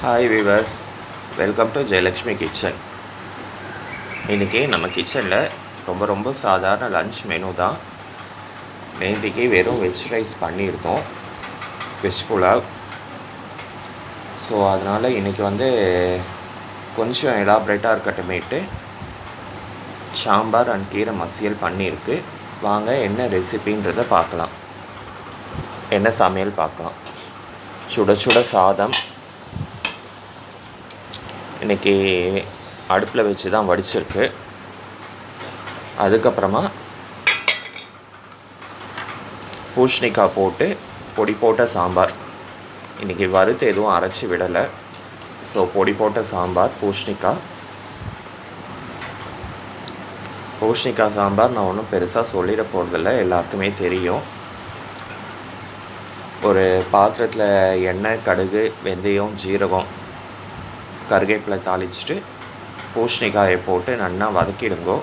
Hi viewers, welcome to Jayalakshmi kitchen. இன்றைக்கி நம்ம கிச்சனில் ரொம்ப சாதாரண லன்ச் மெனு தான். நேற்றுக்கு வெறும் வெஜ் ரைஸ் பண்ணியிருக்கோம், வெஜ் புலாவ். ஸோ அதனால் இன்றைக்கி கொஞ்சம் எலாபரேட்டாக இருக்கட்டுமேட்டு சாம்பார் அண்ட் கீரை மசியல் பண்ணியிருக்கு. வாங்க என்ன ரெசிபின்றதை பார்க்கலாம், என்ன சமையல் பார்க்கலாம். சுட சுட சாதம் இன்றைக்கி அடுப்பில் வச்சு தான் வடிச்சிருக்கு. அதுக்கப்புறமா பூசணிக்காய் போட்டு பொடி போட்ட சாம்பார். இன்றைக்கி வறுத்து எதுவும் அரைச்சி விடலை. ஸோ பொடி போட்ட சாம்பார், பூசணிக்காய் சாம்பார் நான் ஒன்றும் பெருசாக சொல்லிட போகிறதில்ல, எல்லாருக்குமே தெரியும். ஒரு பாத்திரத்தில் எண்ணெய், கடுகு, வெந்தயம், ஜீரகம், கருவேப்பிலை தாளிச்சிட்டு பூசணிக்காயை போட்டு நல்லா வதக்கிடுங்கோ.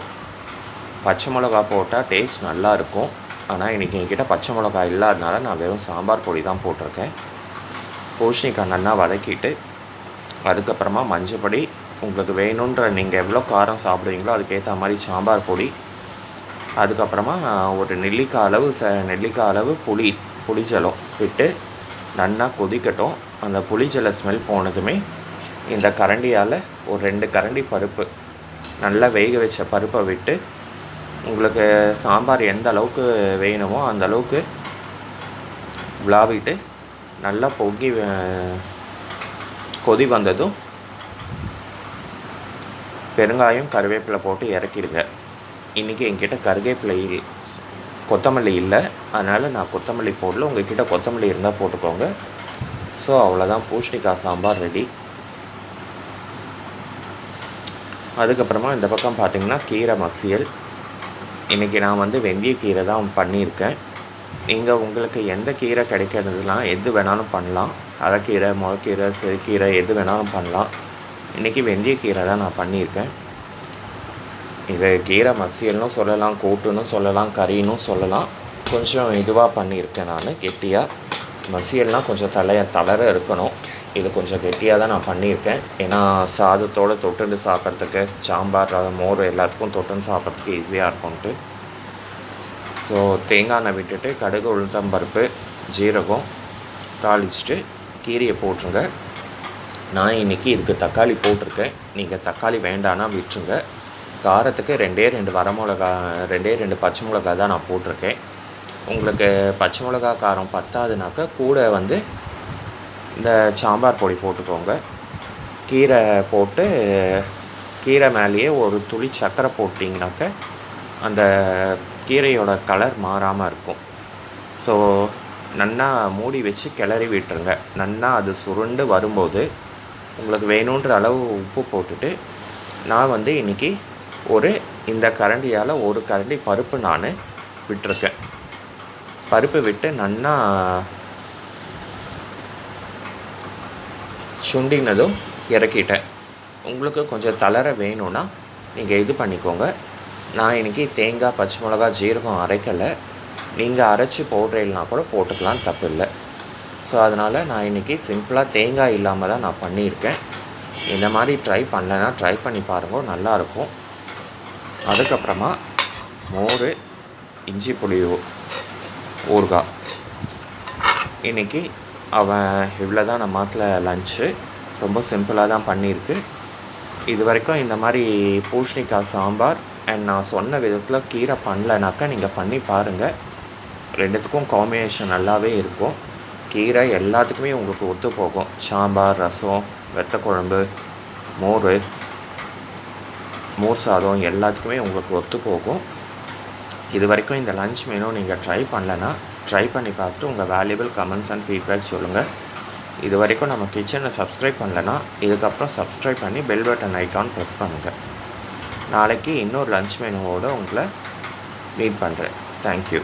பச்சை மிளகா போட்டால் டேஸ்ட் நல்லாயிருக்கும். ஆனால் இன்றைக்கி என்கிட்ட பச்சை மிளகா இல்லாதனால நான் வெறும் சாம்பார் பொடி தான் போட்டிருக்கேன். பூசணிக்காய் நல்லா வதக்கிட்டு அதுக்கப்புறமா மஞ்சப்பொடி, உங்களுக்கு வேணுன்ற நீங்கள் எவ்வளோ காரம் சாப்பிடுவீங்களோ அதுக்கேற்ற மாதிரி சாம்பார் பொடி, அதுக்கப்புறமா ஒரு நெல்லிக்காய் அளவு புளிஜலம் விட்டு நல்லா கொதிக்கட்டும். அந்த புளிஜல ஸ்மெல் போனதுமே இந்த கரண்டியால் ஒரு 2 கரண்டி பருப்பு, நல்லா வேக வச்ச பருப்பை விட்டு, உங்களுக்கு சாம்பார் எந்த அளவுக்கு வேணுமோ அந்த அளவுக்கு விளாவிட்டு நல்லா கொதி வந்ததும் பெருங்காயம், கருவேப்பிலை போட்டு இறக்கிடுங்க. இன்றைக்கி என்கிட்ட கொத்தமல்லி இல்லை, அதனால் நான் கொத்தமல்லி போடல. உங்கள் கிட்டே கொத்தமல்லி இருந்தால் போட்டுக்கோங்க. ஸோ அவ்வளோதான், பூசணிக்காய் சாம்பார் ரெடி. அதுக்கப்புறமா இந்த பக்கம் பார்த்திங்கன்னா கீரை மசியல். இன்றைக்கி நான் வெந்தயக்கீரை தான் பண்ணியிருக்கேன். நீங்கள் உங்களுக்கு எந்த கீரை கிடைக்கிறதுலாம் எது வேணாலும் பண்ணலாம். அரைக்கீரை, முளைக்கீரை, சிறுக்கீரை எது வேணாலும் பண்ணலாம். இன்றைக்கி வெந்தயக்கீரை தான் நான் பண்ணியிருக்கேன். இது கீரை மசியல்னும் சொல்லலாம், கூட்டுன்னு சொல்லலாம், கறின்னு சொல்லலாம். கொஞ்சம் இதுவாக பண்ணியிருக்கேன் நான், கெட்டியாக. மசியல்னால் கொஞ்சம் தளர இருக்கணும். இது கொஞ்சம் கெட்டியாக தான் நான் பண்ணியிருக்கேன். ஏன்னா சாதத்தோடு தொட்டுண்டு சாப்பிட்றதுக்கு, சாம்பார், மோர் எல்லாத்துக்கும் தொட்டுன்னு சாப்பிட்றதுக்கு ஈஸியாக இருக்கும்ன்ட்டு. ஸோ தேங்காய் எண்ணெய் விட்டுட்டு கடுகு, உளுத்தம்பருப்பு, ஜீரகம் தாளிச்சிட்டு கீரையை போட்டுருங்க. நான் இன்றைக்கி இதுக்கு தக்காளி போட்டிருக்கேன். நீங்கள் தக்காளி வேண்டான்னா விட்டுருங்க. காரத்துக்கு 2 வரமிளகா, 2 பச்சை மிளகா தான் நான் போட்டிருக்கேன். உங்களுக்கு பச்சை மிளகா காரம் பத்தாதுனாக்கா கூட இந்த சாம்பார் பொடி போட்டுக்கோங்க. கீரை போட்டு கீரை மேலேயே ஒரு துளி சர்க்கரை போட்டிங்கனாக்க அந்த கீரையோட கலர் மாறாமல் இருக்கும். ஸோ நல்லா மூடி வச்சு கிளறி விட்டுருங்க. நல்லா அது சுருண்டு வரும்போது உங்களுக்கு வேணுன்ற அளவு உப்பு போட்டுட்டு, நான் இன்றைக்கி இந்த கரண்டியால் ஒரு கரண்டி பருப்பு நான் விட்டுருக்கேன். பருப்பு விட்டு நல்லா சுண்டினதும் இறக்கிட்டேன். உங்களுக்கு கொஞ்சம் தளர வேணும்னா நீங்கள் இது பண்ணிக்கோங்க. நான் இன்றைக்கி தேங்காய், பச்சை மிளகா, ஜீரகம் அரைக்கலை. நீங்கள் அரைச்சி போடுறீங்கன்னா கூட போட்டுக்கலாம், தப்பு இல்லை. ஸோ அதனால் நான் இன்றைக்கி சிம்பிளாக தேங்காய் இல்லாமல் தான் நான் பண்ணியிருக்கேன். இந்த மாதிரி ட்ரை பண்ணலைன்னா ட்ரை பண்ணி பாருங்கள், நல்லாயிருக்கும். அதுக்கப்புறமா மோர், இஞ்சி புளி ஊறுகாய். இன்றைக்கி இவ்வளோ தான் நம்ம மாட்டில் லன்ச்சு. ரொம்ப சிம்பிளாக தான் பண்ணியிருக்கு. இது வரைக்கும் இந்த மாதிரி பூசணிக்காய் சாம்பார் அண்ட் நான் சொன்ன விதத்தில் கீரை பண்ணலைனாக்கா நீங்கள் பண்ணி பாருங்கள். ரெண்டுத்துக்கும் காம்பினேஷன் நல்லாவே இருக்கும். கீரை எல்லாத்துக்குமே உங்களுக்கு ஒத்து போகும். சாம்பார், ரசம், வெத்த குழம்பு, மோர் சாதம் எல்லாத்துக்குமே உங்களுக்கு ஒத்து போகும். இது வரைக்கும் இந்த லன்ச் மெனு நீங்கள் ட்ரை பண்ணலைன்னா ட்ரை பண்ணி பார்த்துட்டு உங்கள் வேல்யூபிள் கமெண்ட்ஸ் அண்ட் ஃபீட்பேக் சொல்லுங்கள். இது வரைக்கும் நம்ம கிச்சனை சப்ஸ்கிரைப் பண்ணலைன்னா இதுக்கப்புறம் சப்ஸ்கிரைப் பண்ணி பெல் பட்டன் ஐக்கான் ப்ரெஸ் பண்ணுங்கள். நாளைக்கு இன்னொரு லன்ச் மெனுவோடு உங்களை மீட் பண்ணுறேன். தேங்க்யூ.